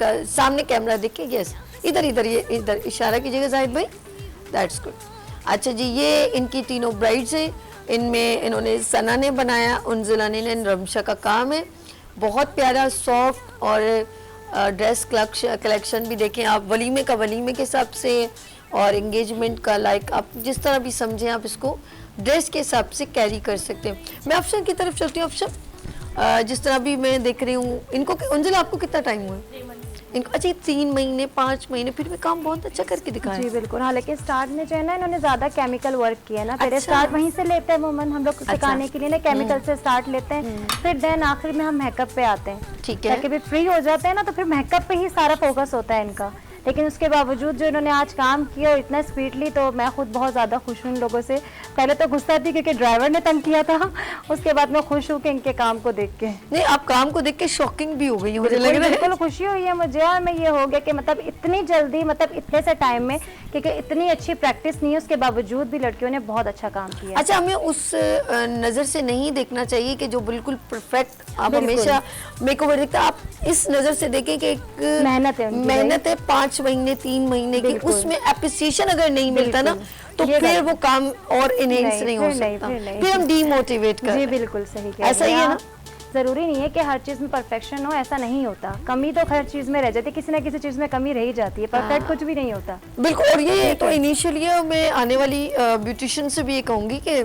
सामने कैमरा देखे, यस इधर इधर, ये इधर इशारा कीजिएगा जाहिद भाई, दैट्स गुड। अच्छा जी, ये इनकी तीनों ब्राइड्स हैं, इनमें इन्होंने सना ने बनाया, उन्जिला ने रमशा का काम है। बहुत प्यारा सॉफ्ट और ड्रेस कलेक्शन भी देखें आप, वलीमे के हिसाब से और एंगेजमेंट का, लाइक आप जिस तरह भी समझें आप इसको ड्रेस के हिसाब से कैरी कर सकते हैं। मैं अफशन की तरफ चलती हूँ। अफशन, जिस तरह भी मैं देख रही हूँ इनको, उन्जिला आपको कितना टाइम हुआ इनको? अच्छा 3 महीने 5 महीने, फिर भी काम बहुत अच्छा करके दिखाया। जी बिल्कुल, हाँ लेकिन स्टार्ट में जो है ना इन्होंने ज्यादा केमिकल वर्क किया ना, पहले अच्छा। स्टार्ट वहीं से लेते हैं वुमन हम लोग सिखाने के लिए ना, केमिकल से स्टार्ट लेते हैं, फिर देन आखिर में हम मेकअप पे आते हैं, ठीक है। ताकि भी फ्री हो जाते हैं ना, तो फिर मेकअप पे ही सारा फोकस होता है इनका। लेकिन उसके बावजूद जो इन्होंने आज काम किया और इतना स्पीडली, तो मैं खुद बहुत ज़्यादा खुश हूँ इन लोगों से। पहले तो गुस्सा थी क्योंकि ड्राइवर ने तंग किया था, उसके बाद मैं खुश हूँ कि इनके काम को देख के। नहीं, आप काम को देख के शॉकिंग भी हो गई मुझे लग रहा है। बिल्कुल खुशी हुई है मुझे, और मैं ये हो गया कि मतलब इतनी जल्दी, मतलब इतने से टाइम में, क्योंकि इतनी अच्छी प्रैक्टिस नहीं है उसके बावजूद भी लड़कियों ने बहुत अच्छा काम किया। अच्छा, हमें उस नज़र से नहीं देखना चाहिए कि जो बिल्कुल परफेक्ट आप हमेशा मेकओवर देखते हैं, आप इस नज़र से देखें कि एक मेहनत है 5 महीने 3 महीने की, उसमें एप्रिसिएशन अगर नहीं मिलता ना तो फिर वो काम और इनहेंस नहीं हो सकता, फिर हम डीमोटिवेट कर। जी बिल्कुल सही कह रहे हैं। ऐसा ही है ना, जरूरी नहीं है कि हर चीज में परफेक्शन हो, ऐसा नहीं होता। कमी तो हर चीज में रह जाती है, किसी ना किसी चीज में कमी रह ही जाती है, परफेक्ट कुछ भी नहीं होता। बिल्कुल। और ये तो इनिशियली मैं आने वाली ब्यूटिशियन से भी ये कहूंगी कि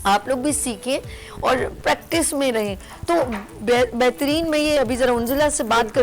आप लोग भी सीखें और प्रैक्टिस में रहें तो बेहतरीन। मैं ये अभी ज़रा उन्जिला से बात कर